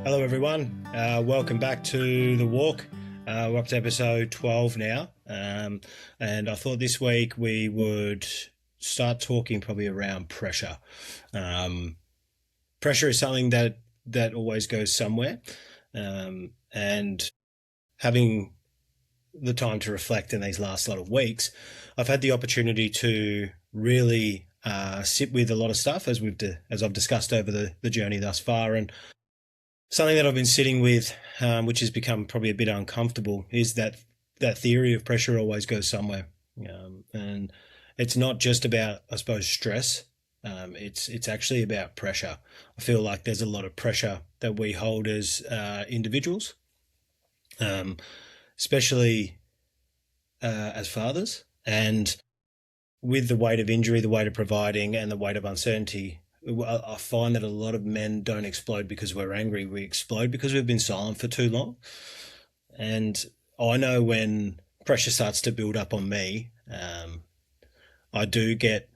Hello, everyone. Welcome back to The Walk. We're up to episode 12 now. And I thought this week we would start talking probably around pressure. Um, Pressure is something that always goes somewhere. And having the time to reflect in these last lot of weeks, I've had the opportunity to really sit with a lot of stuff as I've discussed over the journey thus far. And something that I've been sitting with, which has become probably a bit uncomfortable, is that theory of pressure always goes somewhere, and it's not just about, I suppose, stress. It's actually about pressure. I feel like there's a lot of pressure that we hold as individuals, um, especially as fathers, and with the weight of injury, the weight of providing, and the weight of uncertainty. I find that a lot of men don't explode because we're angry. We explode because we've been silent for too long. And I know when pressure starts to build up on me, I do get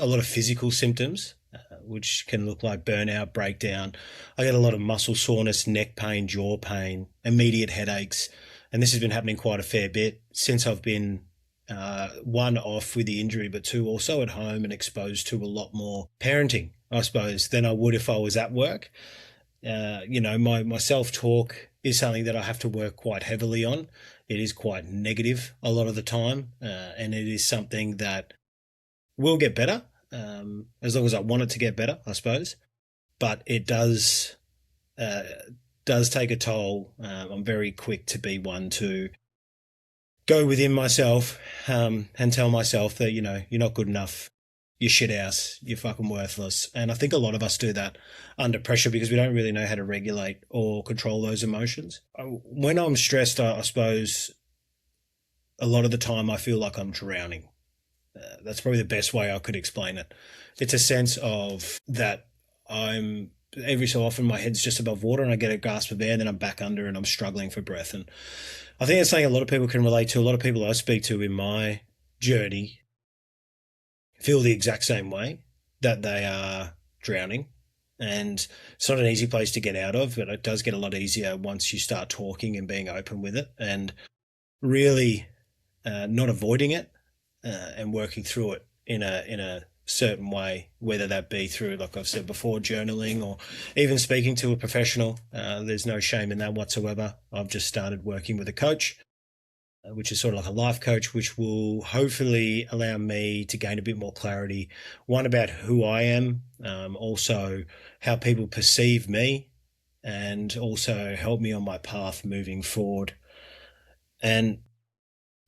a lot of physical symptoms, which can look like burnout, breakdown. I get a lot of muscle soreness, neck pain, jaw pain, immediate headaches. And this has been happening quite a fair bit since I've been one, off with the injury, but two, also at home and exposed to a lot more parenting, I suppose, than I would if I was at work. My self talk is something that I have to work quite heavily on. It is quite negative a lot of the time, and it is something that will get better, as long as I want it to get better, I suppose. But it uh, does take a toll. I'm very quick to be one to go within myself, and tell myself that, you're not good enough, you're shit house, you're fucking worthless. And I think a lot of us do that under pressure because we don't really know how to regulate or control those emotions. When I'm stressed, I suppose a lot of the time I feel like I'm drowning. That's probably the best way I could explain it. It's a sense of that I'm every so often my head's just above water and I get a gasp of air, and then I'm back under and I'm struggling for breath. And I think it's something a lot of people can relate to. A lot of people I speak to in my journey feel the exact same way, that they are drowning. And it's not an easy place to get out of, but it does get a lot easier once you start talking and being open with it, and really not avoiding it, and working through it in a certain way, whether that be through, like I've said before, journaling or even speaking to a professional. There's no shame in that whatsoever. I've just started working with a coach, which is sort of like a life coach, which will hopefully allow me to gain a bit more clarity, one, about who I am, also how people perceive me, and also help me on my path moving forward. And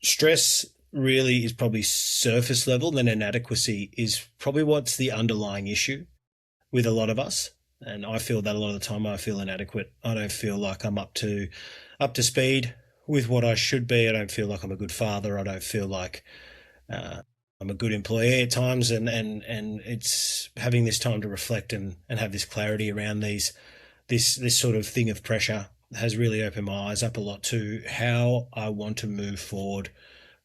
stress really is probably surface level, then inadequacy is probably what's the underlying issue with a lot of us. And I feel that a lot of the time I feel inadequate. I don't feel like I'm up to speed with what I should be. I don't feel like I'm a good father. I don't feel like uh, I'm a good employee at times. And it's having this time to reflect and have this clarity around this sort of thing of pressure has really opened my eyes up a lot to how I want to move forward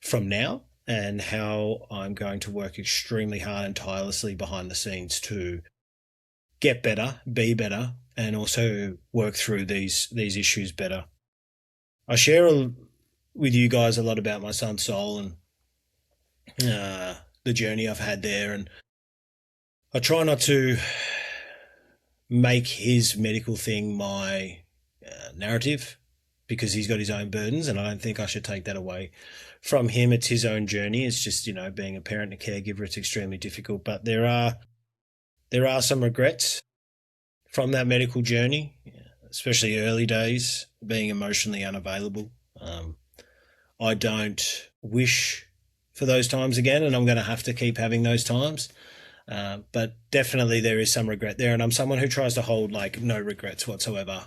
from now, and how I'm going to work extremely hard and tirelessly behind the scenes to get better, be better, and also work through these issues better. I share with you guys a lot about my son's soul and the journey I've had there, and I try not to make his medical thing my narrative, because he's got his own burdens, and I don't think I should take that away from him. It's his own journey. It's just, being a parent and a caregiver, it's extremely difficult. But there are some regrets from that medical journey, especially early days, being emotionally unavailable. I don't wish for those times again, and I'm going to have to keep having those times. But definitely there is some regret there, and I'm someone who tries to hold like no regrets whatsoever.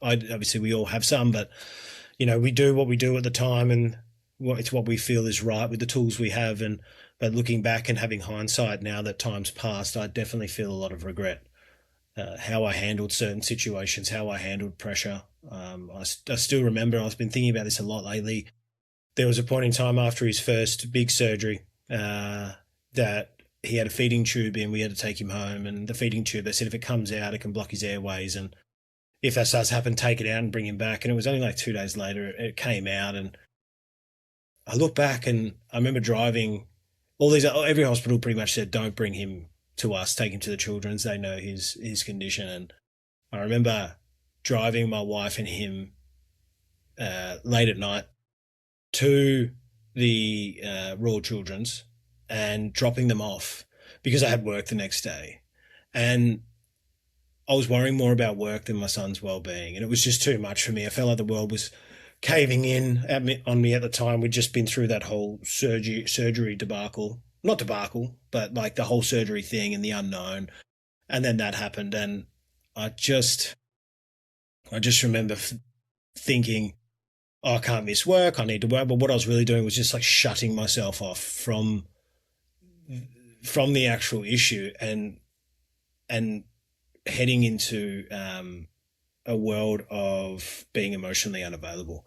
Obviously we all have some, but we do what we do at the time, and it's what we feel is right with the tools we have. And but looking back and having hindsight now that time's passed, I definitely feel a lot of regret. How I handled certain situations, how I handled pressure. I still remember, I've been thinking about this a lot lately. There was a point in time after his first big surgery, that he had a feeding tube in. We had to take him home, and the feeding tube, they said if it comes out, it can block his airways. And if that starts happening, take it out and bring him back. And it was only like 2 days later it came out, and I look back and I remember driving all these. Every hospital pretty much said, "Don't bring him to us. Take him to the children's. They know his condition." And I remember driving my wife and him late at night to the Royal Children's and dropping them off because I had work the next day, and I was worrying more about work than my son's well-being, and it was just too much for me. I felt like the world was caving in on me at the time. We'd just been through that whole surgery debacle, not debacle, but like the whole surgery thing and the unknown, and then that happened, and I just I just remember thinking, oh, I can't miss work. I need to work. But what I was really doing was just like shutting myself off from the actual issue, and heading into a world of being emotionally unavailable.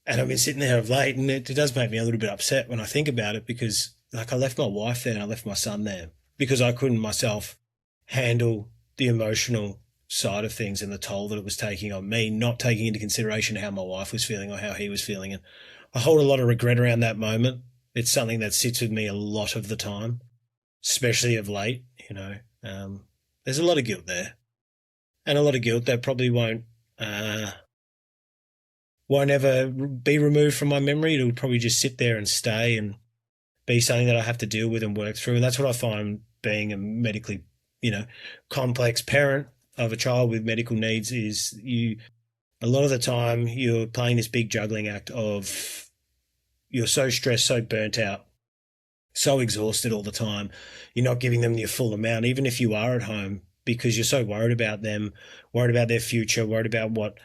And I've been sitting there of late, and it does make me a little bit upset when I think about it, because like I left my wife there and I left my son there because I couldn't myself handle the emotional side of things and the toll that it was taking on me, not taking into consideration how my wife was feeling or how he was feeling. And I hold a lot of regret around that moment. It's something that sits with me a lot of the time, especially of late. There's a lot of guilt there, and a lot of guilt that probably won't ever be removed from my memory. It'll probably just sit there and stay and be something that I have to deal with and work through. And that's what I find being a medically, complex parent of a child with medical needs is a lot of the time you're playing this big juggling act of you're so stressed, so burnt out, so exhausted all the time. You're not giving them your full amount, even if you are at home, because you're so worried about them, worried about their future, worried about what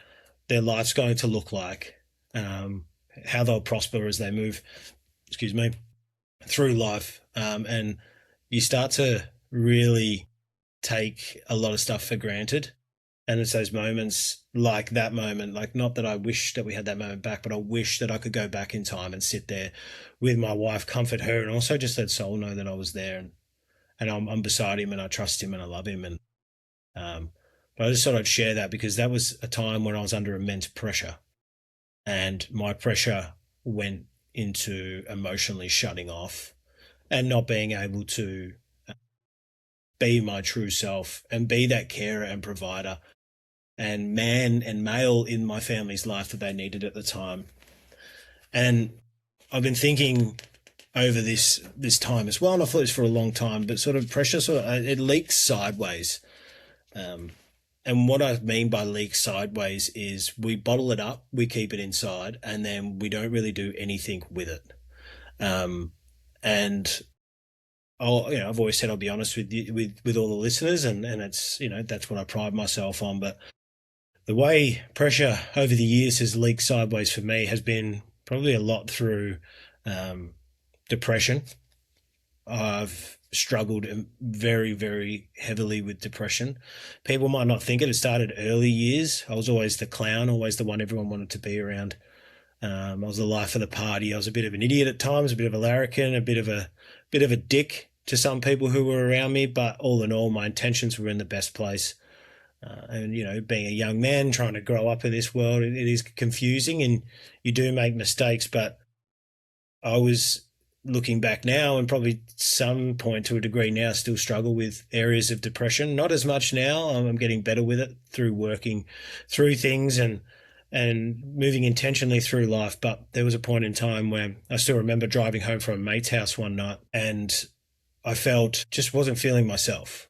their life's going to look like, how they'll prosper as they move, excuse me, through life. And you start to really take a lot of stuff for granted. And it's those moments like that moment, like not that I wish that we had that moment back, but I wish that I could go back in time and sit there with my wife, comfort her, and also just let Soul know that I was there, and I'm beside him and I trust him and I love him. And but I just thought I'd share that because that was a time when I was under immense pressure, and my pressure went into emotionally shutting off and not being able to be my true self and be that carer and provider and man and male in my family's life that they needed at the time. And I've been thinking over this time as well, and I've thought this for a long time, but sort of pressure it leaks sideways. And what I mean by leak sideways is we bottle it up, we keep it inside, and then we don't really do anything with it. And I've always said I'll be honest with you, with all the listeners, and it's that's what I pride myself on. But the way pressure over the years has leaked sideways for me has been probably a lot through depression. I've struggled very, very heavily with depression. People might not think it. It started early years. I was always the clown, always the one everyone wanted to be around. I was the life of the party. I was a bit of an idiot at times, a bit of a larrikin, a bit of a dick to some people who were around me. But all in all, my intentions were in the best place. And being a young man trying to grow up in this world, it is confusing, and you do make mistakes. But I was looking back now, and probably some point to a degree now, still struggle with areas of depression. Not as much now. I'm getting better with it through working through things and moving intentionally through life. But there was a point in time where I still remember driving home from a mate's house one night, and I just wasn't feeling myself.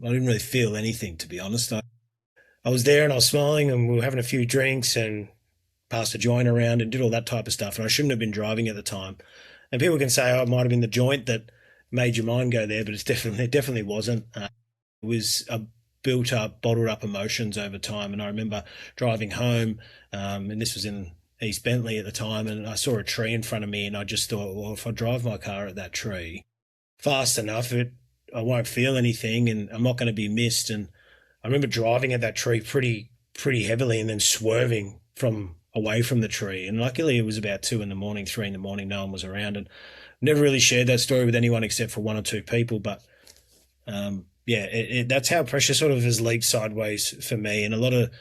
I didn't really feel anything, to be honest. I was there and I was smiling, and we were having a few drinks and passed a joint around and did all that type of stuff. And I shouldn't have been driving at the time. And people can say, oh, it might have been the joint that made your mind go there, but it definitely wasn't. It was a built up, bottled up emotions over time. And I remember driving home, and this was in East Bentley at the time, and I saw a tree in front of me, and I just thought, well, if I drive my car at that tree fast enough, I won't feel anything, and I'm not going to be missed. And I remember driving at that tree pretty heavily, and then swerving away from the tree. And luckily it was about 2 in the morning, 3 in the morning, no one was around, and never really shared that story with anyone except for one or two people. But yeah, that's how pressure sort of has leaked sideways for me, and a lot of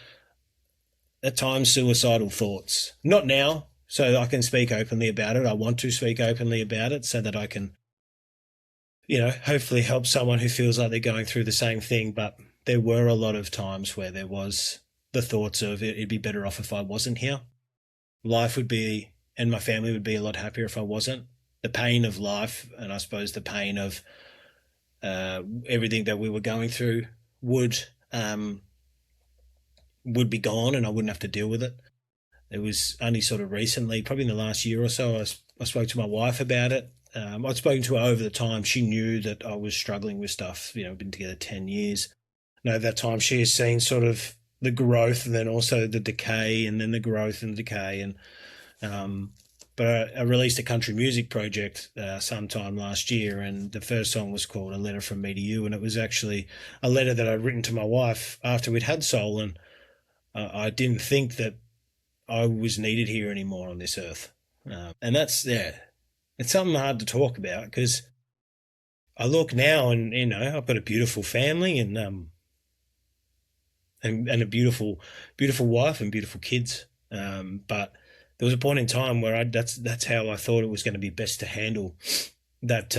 at times suicidal thoughts. Not now, so I can speak openly about it. I want to speak openly about it so that I can, hopefully help someone who feels like they're going through the same thing. But there were a lot of times where there was the thoughts of it'd be better off if I wasn't here. Life would be, and my family would be a lot happier if I wasn't. The pain of life, and I suppose the pain of everything that we were going through would um, would be gone, and I wouldn't have to deal with it. It was only sort of recently, probably in the last year or so, I spoke to my wife about it. I'd spoken to her over the time. She knew that I was struggling with stuff. Been together 10 years. And over that time, she has seen sort of the growth and then also the decay and then the growth and the decay. And but I released a country music project sometime last year, and the first song was called "A Letter from Me to You," and it was actually a letter that I'd written to my wife after we'd had Soul, and I didn't think that I was needed here anymore on this earth. And that's, yeah, it's something hard to talk about because I look now and, I've got a beautiful family and a beautiful wife and beautiful kids. But there was a point in time where that's how I thought it was going to be best to handle that,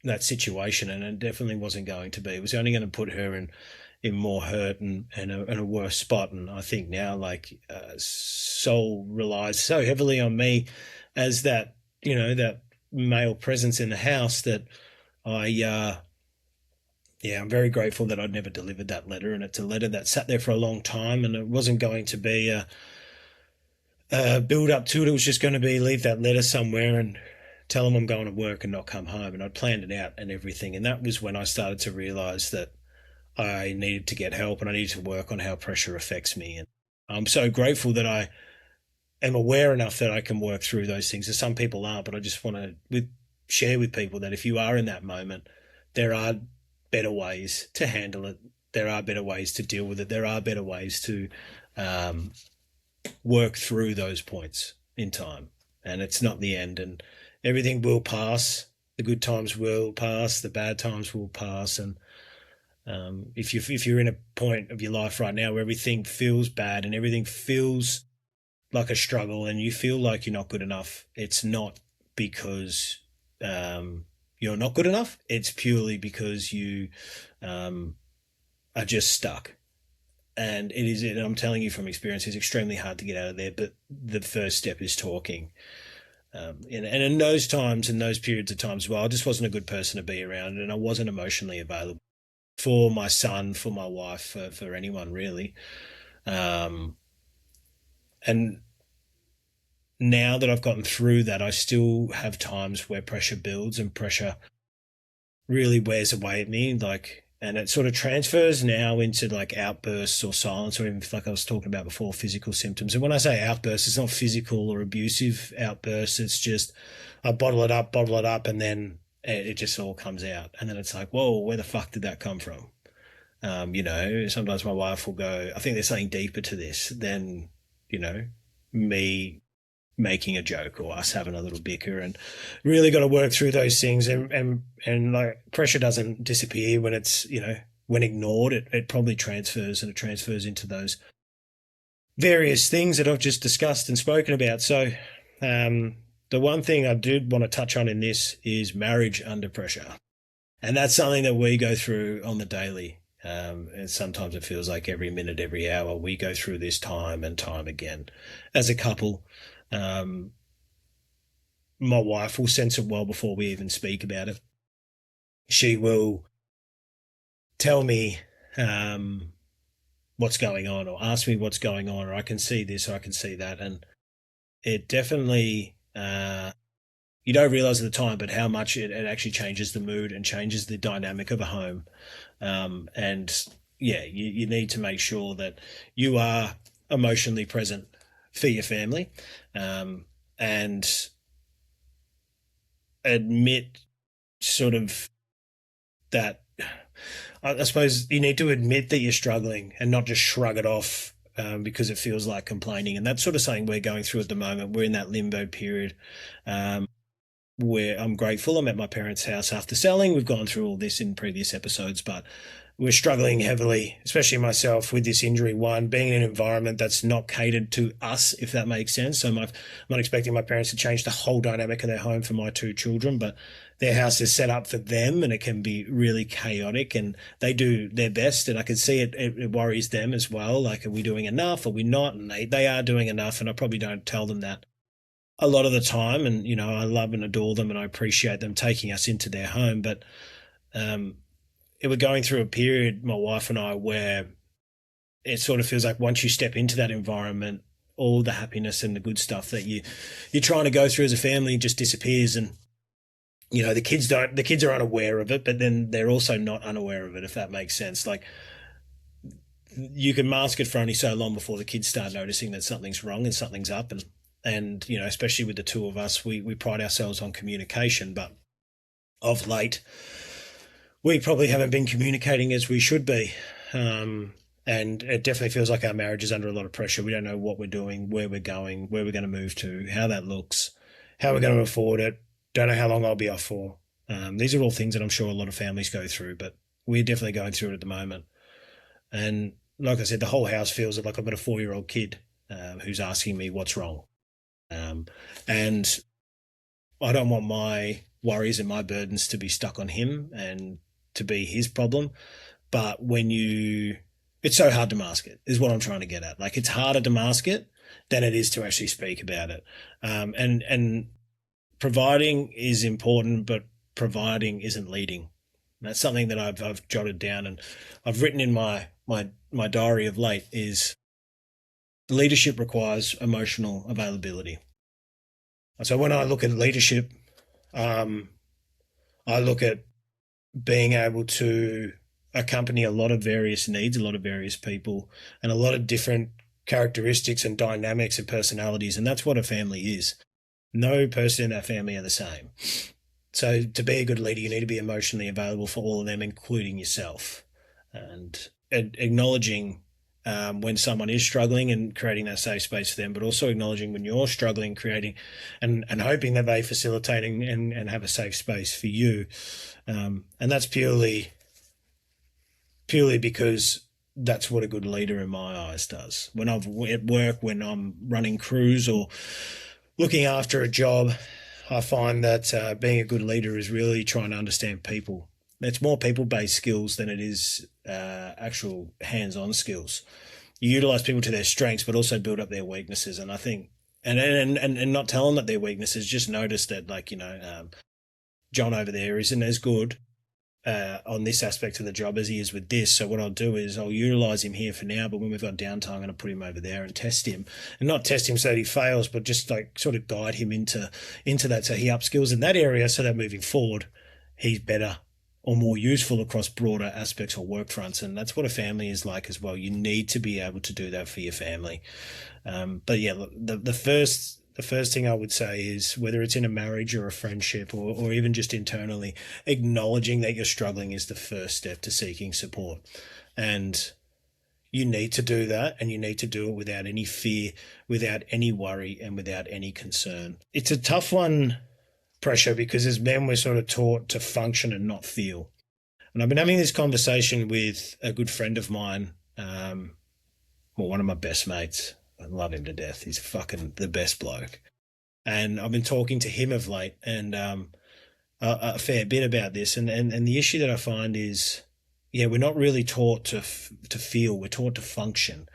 that situation. And it definitely wasn't going to be. It was only going to put her in more hurt and a worse spot. And I think now, like, Soul relies so heavily on me as that, that male presence in the house that yeah, I'm very grateful that I'd never delivered that letter. And it's a letter that sat there for a long time, and it wasn't going to be a build up to it. It was just going to be leave that letter somewhere and tell them I'm going to work and not come home. And I'd planned it out and everything. And that was when I started to realize that I needed to get help and I needed to work on how pressure affects me. And I'm so grateful that I am aware enough that I can work through those things. As some people aren't, but I just want to share with people that if you are in that moment, there are better ways to handle it. There are better ways to deal with it. There are better ways to um, work through those points in time. And it's not the end. And everything will pass. The good times will pass. The bad times will pass. And if you're in a point of your life right now where everything feels bad and everything feels like a struggle and you feel like you're not good enough, it's not because you're not good enough. It's purely because you are just stuck. And it is, and I'm telling you from experience, it's extremely hard to get out of there. But the first step is talking. And in those times, in those periods of times, well, I just wasn't a good person to be around, and I wasn't emotionally available for my son, for my wife, for anyone really. Um, and now that I've gotten through that, I still have times where pressure builds and pressure really wears away at me, like, and it sort of transfers now into like outbursts or silence, or even like I was talking about before, physical symptoms. And when I say outbursts, it's not physical or abusive outbursts. It's just I bottle it up, and then it just all comes out. And then it's like, whoa, where the fuck did that come from? Sometimes my wife will go, I think there's something deeper to this than, me making a joke or us having a little bicker, and really got to work through those things. And like pressure doesn't disappear when it's, when ignored. It probably transfers, and it transfers into those various things that I've just discussed and spoken about. So, the one thing I did want to touch on in this is marriage under pressure. And that's something that we go through on the daily. And sometimes it feels like every minute, every hour, we go through this time and time again. As a couple, my wife will sense it well before we even speak about it. She will tell me what's going on, or ask me what's going on, or I can see this or I can see that. And it definitely, you don't realize at the time, but how much it actually changes the mood and changes the dynamic of a home. And yeah, you need to make sure that you are emotionally present for your family, and admit sort of that. I suppose you need to admit that you're struggling and not just shrug it off because it feels like complaining. And that's sort of something we're going through at the moment. We're in that limbo period where I'm grateful. I'm at my parents' house after selling. We've gone through all this in previous episodes, but we're struggling heavily, especially myself, with this injury. One, being in an environment that's not catered to us, if that makes sense. So I'm not expecting my parents to change the whole dynamic of their home for my two children, but their house is set up for them, and it can be really chaotic, and they do their best. And I can see it worries them as well. Like, are we doing enough? Are we not? And they are doing enough. And I probably don't tell them that a lot of the time. And, I love and adore them, and I appreciate them taking us into their home. But, um, we're going through a period, my wife and I, where it sort of feels like once you step into that environment, all the happiness and the good stuff that you're trying to go through as a family just disappears. And the kids are unaware of it, but then they're also not unaware of it, if that makes sense. Like, you can mask it for only so long before the kids start noticing that something's wrong and something's up. And especially with the two of us, we pride ourselves on communication, but of late we probably haven't been communicating as we should be. And it definitely feels like our marriage is under a lot of pressure. We don't know what we're doing, where we're going, where we're going to move to, how that looks, how we're going to afford it. Don't know how long I'll be off for. These are all things that I'm sure a lot of families go through, but we're definitely going through it at the moment. And like I said, the whole house feels like I've got a 4-year-old kid who's asking me what's wrong. And I don't want my worries and my burdens to be stuck on him and to be his problem. But it's so hard to mask it, is what I'm trying to get at. Like, it's harder to mask it than it is to actually speak about it. And providing is important, but providing isn't leading. That's something that I've jotted down, and I've written in my diary of late is leadership requires emotional availability. So when I look at leadership, I look at being able to accompany a lot of various needs, a lot of various people, and a lot of different characteristics and dynamics and personalities. And that's what a family is. No person in that family are the same. So to be a good leader, you need to be emotionally available for all of them, including yourself. And acknowledging when someone is struggling and creating that safe space for them, but also acknowledging when you're struggling, creating and hoping that they facilitate and have a safe space for you. And that's purely because that's what a good leader in my eyes does. When I've at work, when I'm running crews or looking after a job, I find that being a good leader is really trying to understand people. It's more people-based skills than it is actual hands-on skills. You utilize people to their strengths, but also build up their weaknesses. And I think, and not tell them that they're weaknesses, just notice that, like, John over there isn't as good on this aspect of the job as he is with this. So what I'll do is I'll utilize him here for now, but when we've got downtime, I'm going to put him over there and test him, and not test him so that he fails, but just like sort of guide him into that, so he upskills in that area, so that moving forward, he's better or more useful across broader aspects or work fronts. And that's what a family is like as well. You need to be able to do that for your family. But yeah, look, the first thing I would say is, whether it's in a marriage or a friendship or even just internally, acknowledging that you're struggling is the first step to seeking support. And you need to do that, and you need to do it without any fear, without any worry, and without any concern. It's a tough one, Pressure, because as men, we're sort of taught to function and not feel. And I've been having this conversation with a good friend of mine, one of my best mates. I love him to death. He's fucking the best bloke. And I've been talking to him of late, and a fair bit about this. And the issue that I find is, yeah, we're not really taught to feel. We're taught to function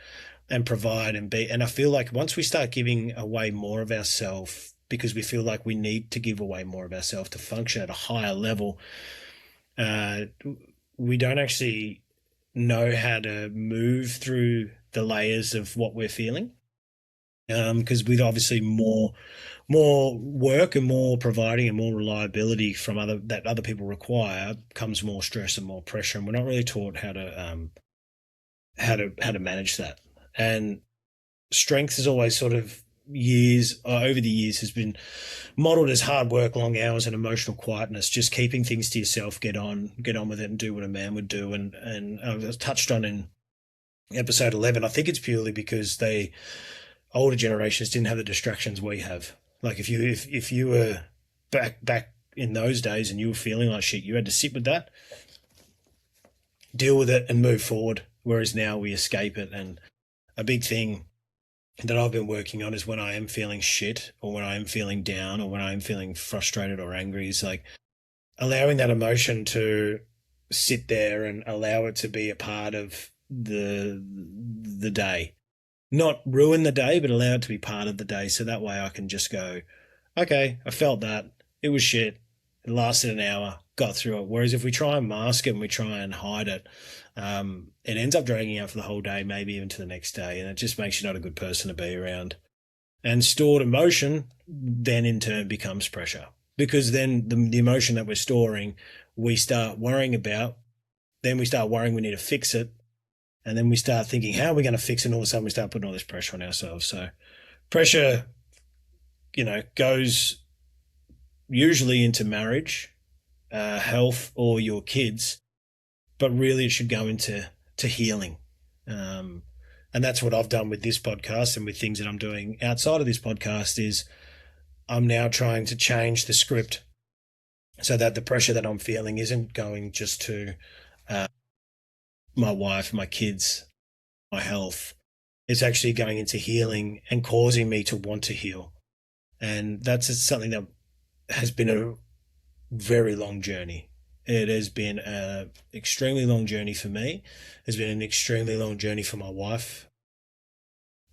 and provide and be. And I feel like once we start giving away more of ourselves, because we feel like we need to give away more of ourselves to function at a higher level, we don't actually know how to move through the layers of what we're feeling. Because with obviously more work and more providing and more reliability from other people require, comes more stress and more pressure, and we're not really taught how to manage that. And strength is always sort of over the years has been modeled as hard work, long hours, and emotional quietness, just keeping things to yourself, get on with it, and do what a man would do. And I was touched on in episode 11, I think it's purely because older generations didn't have the distractions we have. Like, if you were back in those days and you were feeling like shit, you had to sit with that, deal with it, and move forward. Whereas now we escape it. And a big thing that I've been working on is when I am feeling shit or when I am feeling down or when I am feeling frustrated or angry, is like allowing that emotion to sit there and allow it to be a part of the day. Not ruin the day, but allow it to be part of the day. So that way I can just go, okay, I felt that. It was shit. It lasted an hour, got through it. Whereas if we try and mask it and we try and hide it, it ends up dragging out for the whole day, maybe even to the next day. And it just makes you not a good person to be around. And stored emotion then in turn becomes pressure, because then the emotion that we're storing, we start worrying about, then we start worrying we need to fix it. And then we start thinking, how are we going to fix it? And all of a sudden we start putting all this pressure on ourselves. So pressure, goes usually into marriage, health, or your kids, but really it should go into healing. And that's what I've done with this podcast and with things that I'm doing outside of this podcast is I'm now trying to change the script so that the pressure that I'm feeling isn't going just to my wife, my kids, my health. It's actually going into healing and causing me to want to heal. And that's something that has been a very long journey. It has been an extremely long journey for me. It's been an extremely long journey for my wife.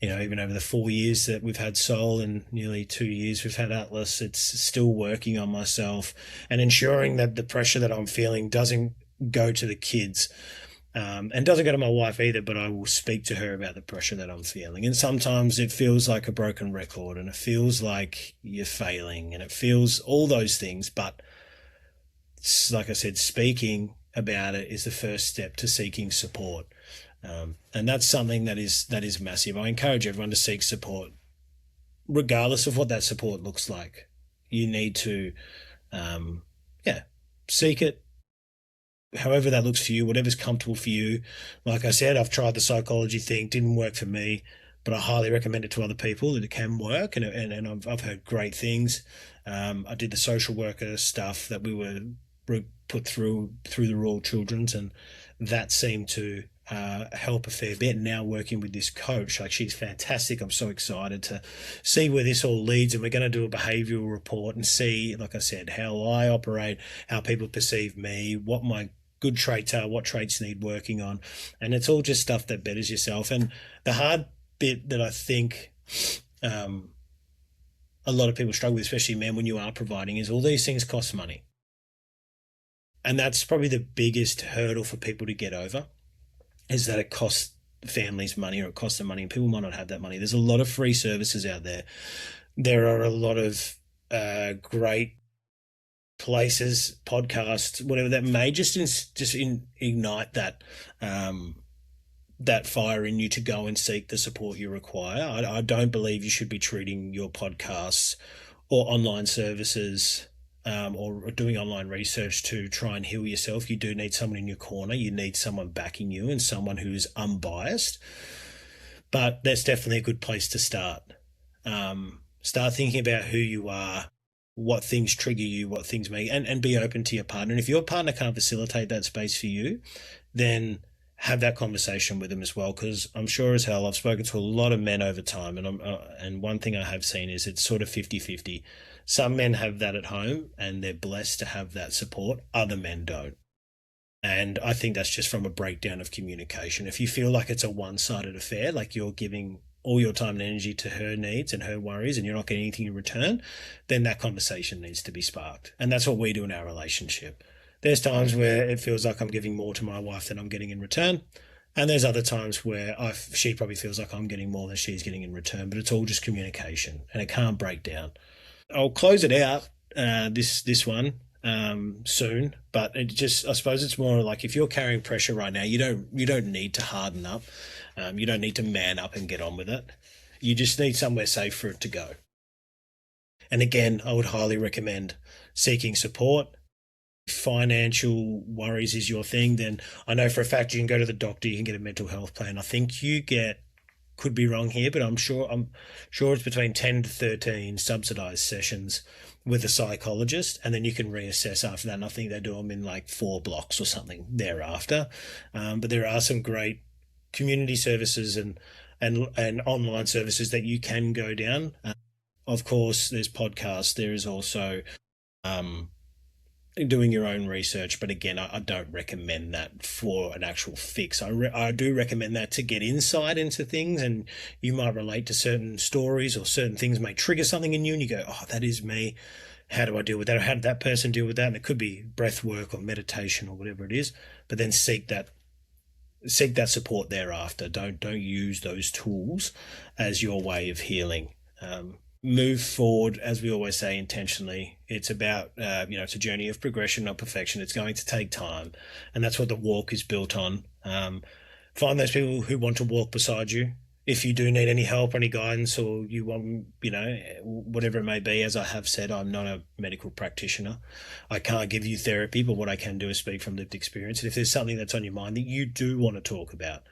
Even over the 4 years that we've had Soul and nearly 2 years we've had Atlas, it's still working on myself and ensuring that the pressure that I'm feeling doesn't go to the kids. And doesn't go to my wife either, but I will speak to her about the pressure that I'm feeling. And sometimes it feels like a broken record and it feels like you're failing and it feels all those things. But like I said, speaking about it is the first step to seeking support. And that's something that is massive. I encourage everyone to seek support, regardless of what that support looks like. You need to, seek it, however that looks for you, whatever's comfortable for you. Like I said, I've tried the psychology thing, didn't work for me, but I highly recommend it to other people that it can work, and I've heard great things. I did the social worker stuff that we were put through the Royal Children's, and that seemed to help a fair bit. Now working with this coach, like she's fantastic. I'm so excited to see where this all leads, and we're going to do a behavioural report and see, like I said, how I operate, how people perceive me, what my good traits are, what traits need working on. And it's all just stuff that betters yourself. And the hard bit that I think a lot of people struggle with, especially men, when you are providing, is all these things cost money. And that's probably the biggest hurdle for people to get over, is that it costs families money, or it costs them money, and people might not have that money. There's a lot of free services out there. There are a lot of great places, podcasts, whatever, that may just ignite that that fire in you to go and seek the support you require. I don't believe you should be treating your podcasts or online services or doing online research to try and heal yourself. You do need someone in your corner. You need someone backing you and someone who's unbiased. But that's definitely a good place to start. Start thinking about who you are, what things trigger you, what things make, and be open to your partner. And if your partner can't facilitate that space for you, then have that conversation with them as well. Because I'm sure as hell, I've spoken to a lot of men over time, and one thing I have seen is it's sort of 50-50. Some men have that at home and they're blessed to have that support. Other men don't. And I think that's just from a breakdown of communication. If you feel like it's a one-sided affair, like you're giving all your time and energy to her needs and her worries and you're not getting anything in return, then that conversation needs to be sparked. And that's what we do in our relationship. There's times where it feels like I'm giving more to my wife than I'm getting in return. And there's other times where she probably feels like I'm getting more than she's getting in return, but it's all just communication and it can't break down. I'll close it out, this one, soon, but I suppose it's more like, if you're carrying pressure right now, you don't need to harden up. You don't need to man up and get on with it. You just need somewhere safe for it to go. And again, I would highly recommend seeking support. If financial worries is your thing, then I know for a fact you can go to the doctor, you can get a mental health plan. I think you get could be wrong here, but I'm sure it's between 10 to 13 subsidized sessions with a psychologist, and then you can reassess after that. And I think they do them in like 4 blocks or something thereafter. But there are some great community services and online services that you can go down. Of course, there's podcasts. There is also um, doing your own research, but again, I don't recommend that for an actual fix. I do recommend that to get insight into things, and you might relate to certain stories, or certain things may trigger something in you, and you go, "Oh, that is me. How do I deal with that? Or how did that person deal with that?" And it could be breath work or meditation or whatever it is, but then seek that support thereafter. Don't use those tools as your way of healing. Move forward, as we always say, intentionally. It's about it's a journey of progression, not perfection. It's going to take time, and that's what the walk is built on. Find those people who want to walk beside you. If you do need any help, any guidance, or you want, whatever it may be, as I have said, I'm not a medical practitioner. I can't give you therapy, but what I can do is speak from lived experience. And if there's something that's on your mind that you do want to talk about,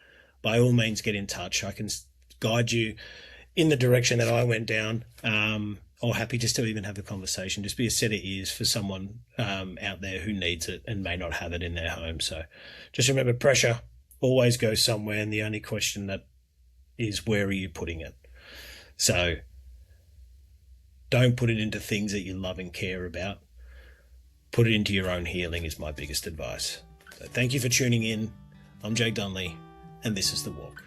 by all means, get in touch. I can guide you in the direction that I went down, or happy just to even have a conversation, just be a set of ears for someone out there who needs it and may not have it in their home. So just remember, pressure always goes somewhere, and the only question that is, where are you putting it? So don't put it into things that you love and care about. Put it into your own healing is my biggest advice. So thank you for tuning in. I'm Jake Dunley, and this is The Walk.